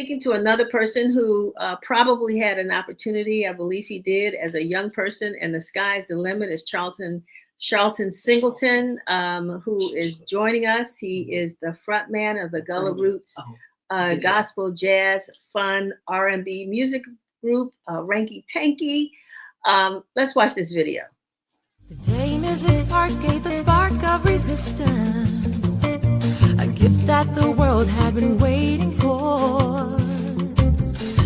speaking to another person who probably had an opportunity. I believe he did as a young person, and the sky's the limit. Is Charlton Singleton, who is joining us. He is the frontman of the Gullah-Roots Gospel Jazz Fun R&B music group, Ranky Tanky. Let's watch this video. The day Mrs. Parks gave the spark of resistance, a gift that the world had been waiting for.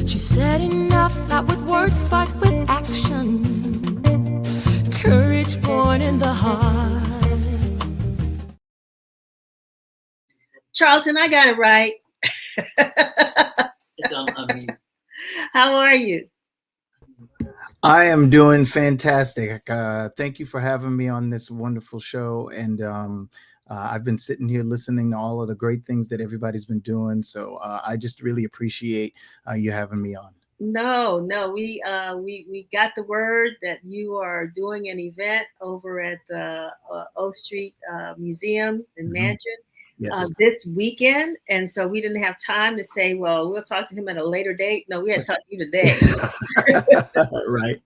She said enough, not with words but with action, courage born in the heart. Charlton, I got it right. How are you? I am doing fantastic. Thank you for having me on this wonderful show. And I've been sitting here listening to all of the great things that everybody's been doing. So I just really appreciate you having me on. No, we got the word that you are doing an event over at the O Street Museum and Mansion. Yes. This weekend, and so we didn't have time to say, well, we'll talk to him at a later date. No, we had to talk to you today. Right.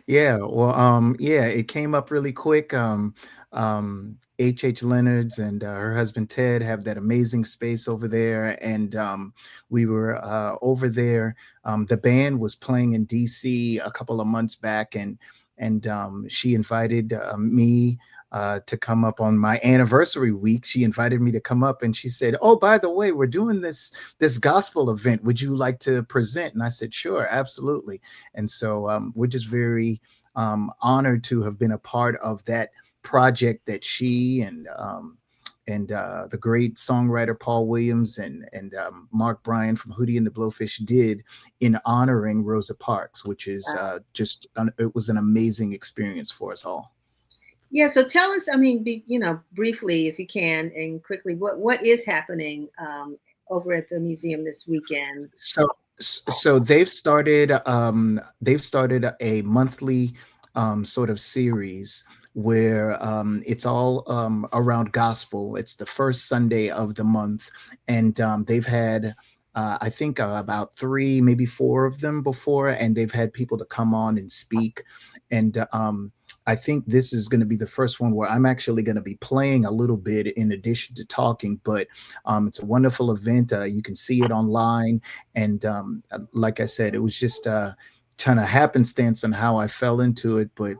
Yeah. Well, yeah, it came up really quick. H. Leonard's and her husband Ted have that amazing space over there, and we were over there. The band was playing in DC a couple of months back, and she invited me to come up on my anniversary week. She invited me to come up, and she said, "Oh, by the way, we're doing this gospel event. Would you like to present?" And I said, "Sure, absolutely." And so we're just very honored to have been a part of that project that she and the great songwriter Paul Williams and Mark Bryan from Hootie and the Blowfish did in honoring Rosa Parks, which is it was an amazing experience for us all. Yeah, so tell us, I mean, briefly, if you can, and quickly, what is happening over at the museum this weekend? So they've started a monthly sort of series where it's all around gospel. It's the first Sunday of the month, and they've had I think about 3, maybe 4 of them before, and they've had people to come on and speak. And I think this is going to be the first one where I'm actually going to be playing a little bit in addition to talking, but it's a wonderful event. You can see it online. And like I said, it was just kind of happenstance on how I fell into it, but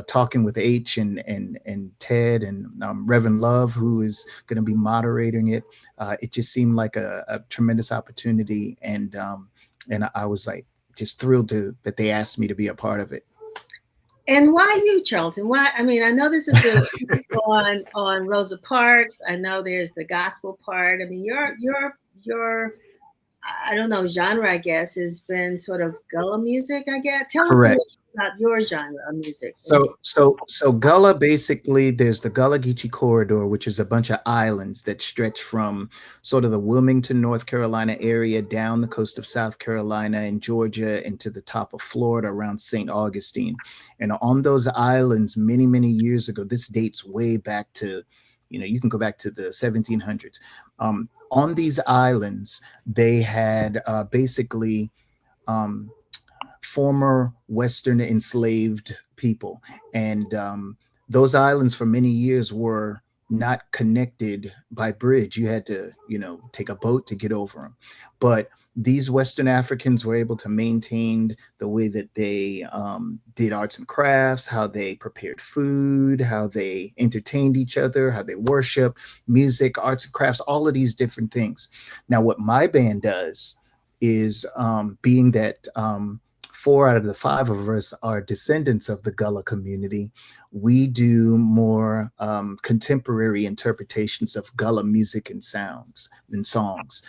talking with H and Ted and Reverend Love, who is going to be moderating it, it just seemed like a tremendous opportunity. And I was like, just thrilled that they asked me to be a part of it. And why you, Charlton? Why? I mean, I know this is on Rosa Parks. I know there's the gospel part. I mean, your I don't know, genre, I guess, has been sort of Gullah music, I guess. Tell us about your genre of music. So Gullah, basically, there's the Gullah Geechee Corridor, which is a bunch of islands that stretch from sort of the Wilmington, North Carolina area down the coast of South Carolina and Georgia into the top of Florida around St. Augustine. And on those islands, many, many years ago, this dates way back to, you can go back to the 1700s. On these islands, they had basically former Western enslaved people. And those islands for many years were not connected by bridge. You had to, take a boat to get over them. But these Western Africans were able to maintain the way that they did arts and crafts, how they prepared food, how they entertained each other, how they worship, music, arts and crafts, all of these different things. Now, what my band does is, being that 4 out of the 5 of us are descendants of the Gullah community, we do more contemporary interpretations of Gullah music and sounds and songs.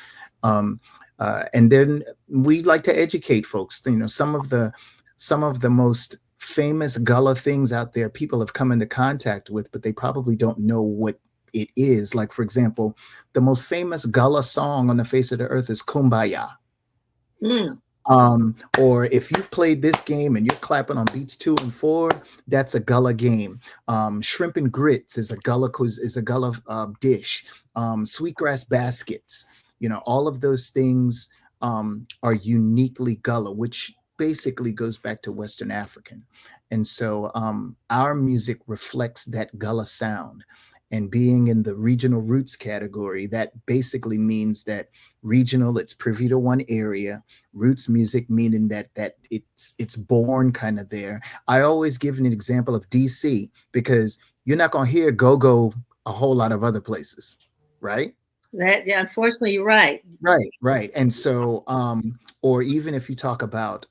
And then we like to educate folks. Some of the most famous Gullah things out there, people have come into contact with, but they probably don't know what it is. Like, for example, the most famous Gullah song on the face of the earth is Kumbaya. Or if you've played this game and you're clapping on beats 2 and 4, that's a Gullah game. Shrimp and grits is a Gullah dish. Sweetgrass baskets. All of those things are uniquely Gullah, which basically goes back to Western African. And so our music reflects that Gullah sound. And being in the regional roots category, that basically means that regional, it's privy to one area. Roots music meaning that it's born kind of there. I always give an example of DC because you're not going to hear go-go a whole lot of other places, right? That, yeah, unfortunately, you're right. Right. And so, or even if you talk about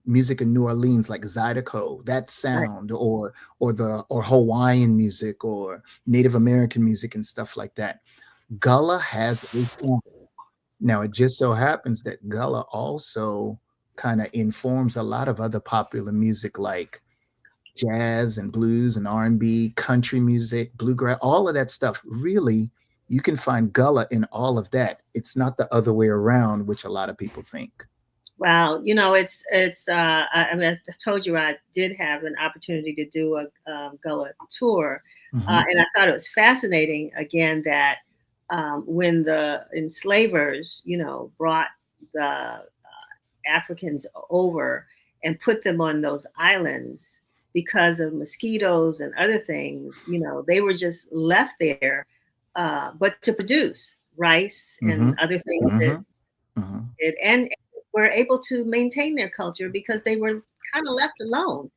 music in New Orleans, like Zydeco, that sound, or Hawaiian music, or Native American music, and stuff like that. Gullah has a sound. Now, it just so happens that Gullah also kind of informs a lot of other popular music, like jazz and blues and R&B, country music, bluegrass, all of that stuff. Really, you can find Gullah in all of that. It's not the other way around, which a lot of people think. Wow, you know, it's. I mean, I told you I did have an opportunity to do a Gullah tour, and I thought it was fascinating. Again, that when the enslavers, you know, brought the Africans over and put them on those islands because of mosquitoes and other things, you know, they were just left there, but to produce rice and other things and were able to maintain their culture because they were kind of left alone.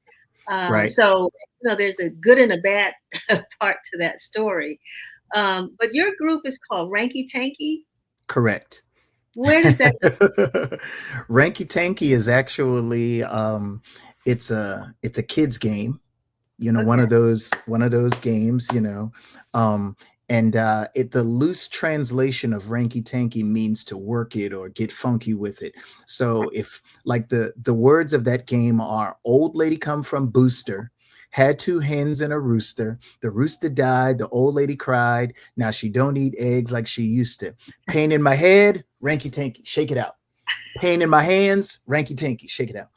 So, you know, there's a good and a bad part to that story. But your group is called Ranky Tanky? Correct. Where does that Ranky Tanky is actually it's a kids game, you know, one of those games, you know. And the loose translation of Ranky Tanky means to work it or get funky with it. So if like the words of that game are old lady come from Booster, had two hens and a rooster. The rooster died. The old lady cried. Now she don't eat eggs like she used to. Pain in my head, Ranky Tanky, shake it out. Pain in my hands, Ranky Tanky, shake it out.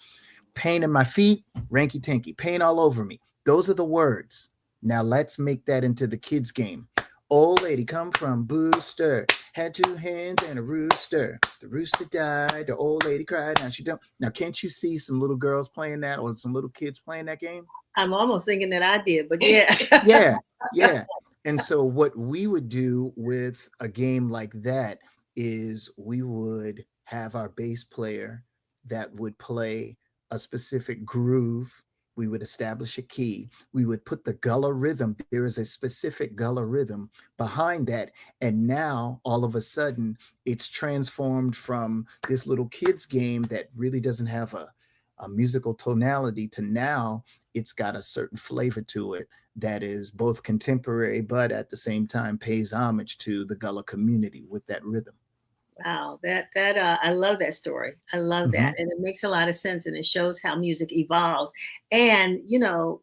Pain in my feet, Ranky Tanky, pain all over me. Those are the words. Now let's make that into the kids game. Old lady come from Booster, had two hens and a rooster. The rooster died. The old lady cried. Now she don't. Now can't you see some little girls playing that or some little kids playing that game? I'm almost thinking that I did, but yeah. Yeah. And so what we would do with a game like that is we would have our bass player that would play a specific groove. We would establish a key. We would put the Gullah rhythm. There is a specific Gullah rhythm behind that. And now all of a sudden it's transformed from this little kids game that really doesn't have a musical tonality to now it's got a certain flavor to it that is both contemporary, but at the same time pays homage to the Gullah community with that rhythm. Wow, that I love that story. I love that, and it makes a lot of sense, and it shows how music evolves. And you know,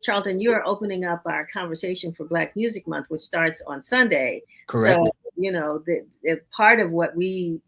Charlton, you are opening up our conversation for Black Music Month, which starts on Sunday. Correct. So you know, the part of what we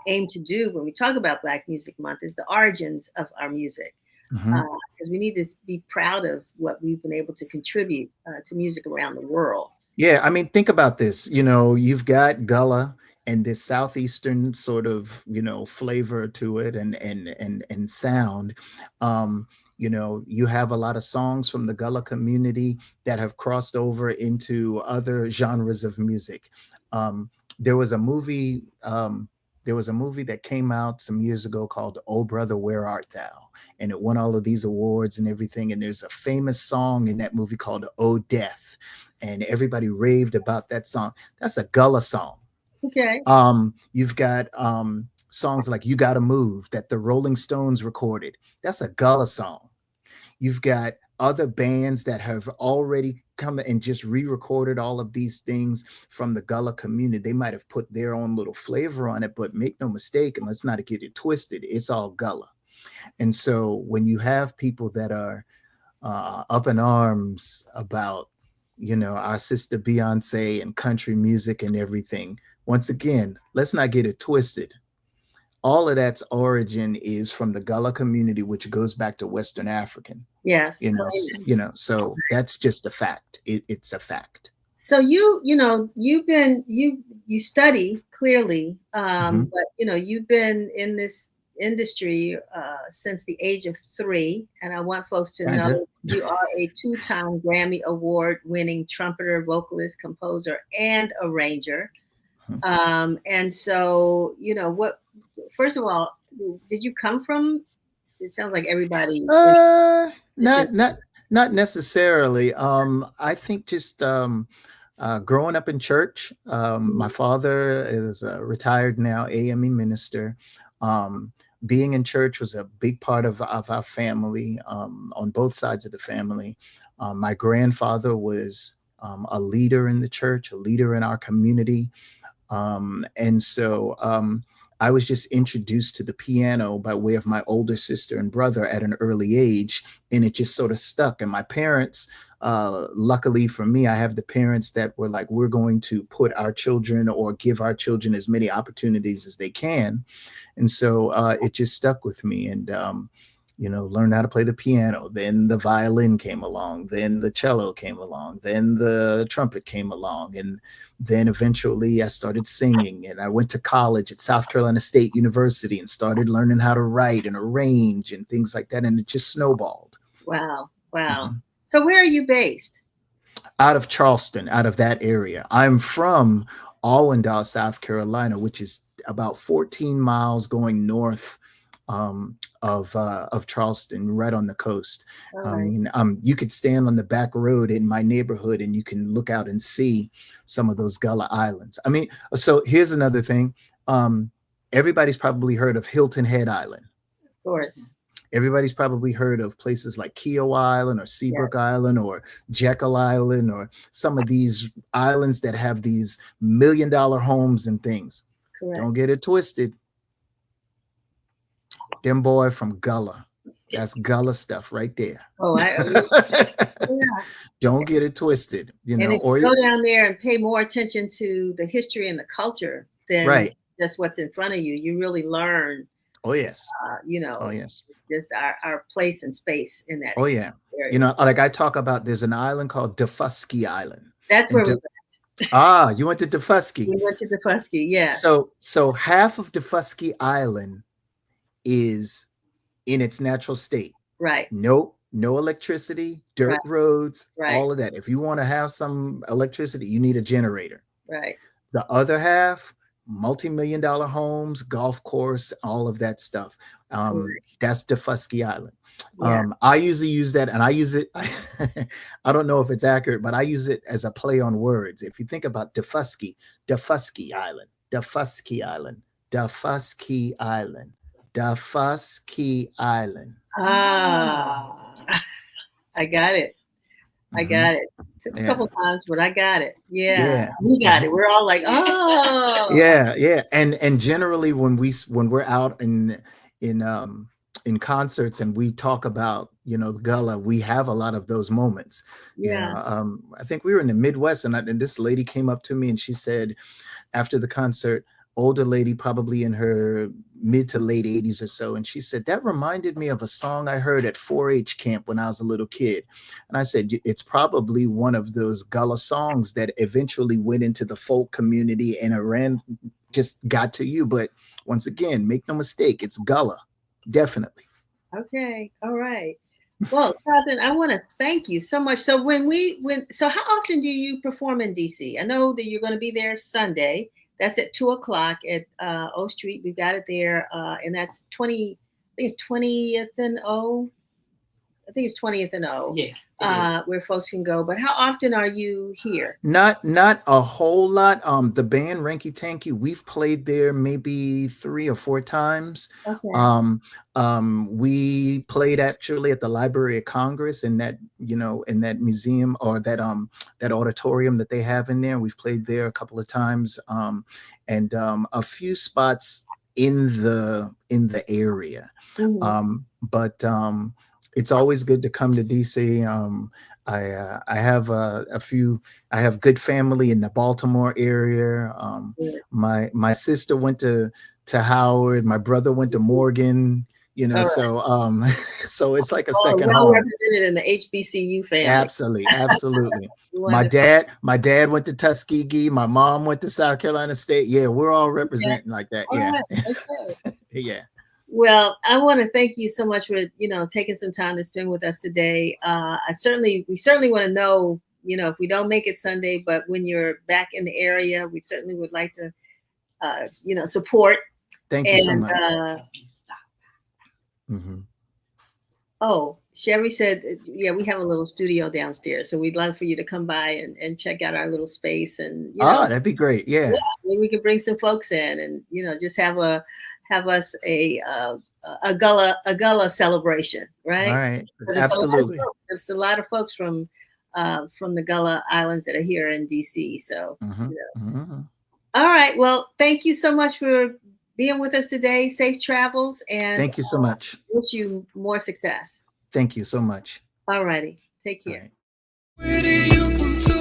aim to do when we talk about Black Music Month is the origins of our music. Because we need to be proud of what we've been able to contribute to music around the world. Yeah, I mean, think about this. You know, you've got Gullah and this southeastern sort of, you know, flavor to it and sound. You know, you have a lot of songs from the Gullah community that have crossed over into other genres of music. There was a movie. There was a movie that came out some years ago called "Oh Brother, Where Art Thou?" And it won all of these awards and everything. And there's a famous song in that movie called "Oh Death," and everybody raved about that song. That's a Gullah song. Okay. You've got songs like "You Gotta Move" that the Rolling Stones recorded. That's a Gullah song. You've got other bands that have already come and just re-recorded all of these things from the Gullah community. They might have put their own little flavor on it, but make no mistake, and let's not get it twisted, it's all Gullah. And so when you have people that are up in arms about, you know, our sister Beyonce and country music and everything, once again, let's not get it twisted. All of that's origin is from the Gullah community, which goes back to Western African. Yes. You know, so that's just a fact. It's a fact. So you study clearly, Mhm. but you've been in this industry since the age of 3, and I want folks to Kinda. know you are a 2-time Grammy Award-winning trumpeter, vocalist, composer, and arranger. Mhm. And so, what? First of all, did you come from? It sounds like everybody in Uh, musicians. not necessarily. I think just growing up in church. My father is a retired now AME minister. Um, Being in church was a big part of our family, on both sides of the family. My grandfather was a leader in the church, a leader in our community. And so I was just introduced to the piano by way of my older sister and brother at an early age, and it just sort of stuck. And my parents, luckily for me, I have the parents that were like, we're going to put our children or give our children as many opportunities as they can. And so it just stuck with me. And learned how to play the piano. Then the violin came along. Then the cello came along. Then the trumpet came along. And then eventually I started singing. And I went to college at South Carolina State University and started learning how to write and arrange and things like that. And it just snowballed. Wow, wow. Mhm. So where are you based? Out of Charleston, out of that area. I'm from Allendale, South Carolina, which is about 14 miles going north of Charleston, right on the coast. All I right. mean, you could stand on the back road in my neighborhood and you can look out and see some of those Gullah Islands. I mean, so here's another thing. Everybody's probably heard of Hilton Head Island. Of course. Everybody's probably heard of places like Keogh Island or Yeah. Seabrook Island or Jekyll Island or some of these islands that have these $1 million homes and things. Correct. Don't get it twisted. Them boy from Gullah. That's Gullah stuff right there. Oh, yeah. Don't get it twisted, And if you go down there and pay more attention to the history and the culture than right. just what's in front of you, you really learn. Oh yes. Oh yes. Just our place and space in that. Oh yeah. Area. Like I talk about, there's an island called Defusky Island. That's where we went. You went to Defusky. We went to Defusky, yeah. So half of Defusky Island is in its natural state. Right. No electricity, dirt right. roads, right. all of that. If you want to have some electricity, you need a generator. Right. The other half, multi-million-dollar homes, golf course, all of that stuff. That's Defusky Island. Yeah. I usually use that, and I use it. I don't know if it's accurate, but I use it as a play on words. If you think about Defusky Island, Defusky Island, Defusky Island, Defusky Island. I got it. I got it. Took a couple times, but I got it. Yeah. We got it. We're all like, oh. Yeah. And generally when we're out in concerts and we talk about, Gullah, we have a lot of those moments. Yeah. I think we were in the Midwest and this lady came up to me and she said, after the concert, older lady, probably in her mid to late 80s or so. And she said, that reminded me of a song I heard at 4-H camp when I was a little kid. And I said, it's probably one of those Gullah songs that eventually went into the folk community and just got to you. But once again, make no mistake, it's Gullah. Definitely. Okay. All right. Well, Charlton, I want to thank you so much. So so how often do you perform in DC? I know that you're going to be there Sunday. That's at 2:00 at O Street. We've got it there. And that's 20th and O. I think it's 20th and O. Yeah. Where folks can go. But how often are you here? Not a whole lot. The band Ranky Tanky, we've played there maybe 3 or 4 times. Okay. We played actually at the Library of Congress in that museum or that auditorium that they have in there. We've played there a couple of times. And a few spots in the area. Mm-hmm. But it's always good to come to DC. I have I have good family in the Baltimore area. My sister went to Howard. My brother went to Morgan. you know. All right. So so it's like a Oh, second well home. represented in the HBCU family. Absolutely, absolutely. You My wanna- dad went to Tuskegee. My mom went to South Carolina State. Yeah, we're all representing like that. All Yeah, right, okay. yeah. Well, I want to thank you so much for, taking some time to spend with us today. We certainly want to know, if we don't make it Sunday, but when you're back in the area, we certainly would like to, support. Thank you so much. Oh, Shevry said, yeah, we have a little studio downstairs, so we'd love for you to come by and check out our little space, and that'd be great. Yeah, maybe we could bring some folks in, and just have us a Gullah celebration, right? All right, 'Cause absolutely. it's a lot of folks from the Gullah Islands that are here in DC. So, All right. Well, thank you so much for being with us today. Safe travels, and thank you so much. Wish you more success. Thank you so much. All righty. Take care. All right. Where do you come to?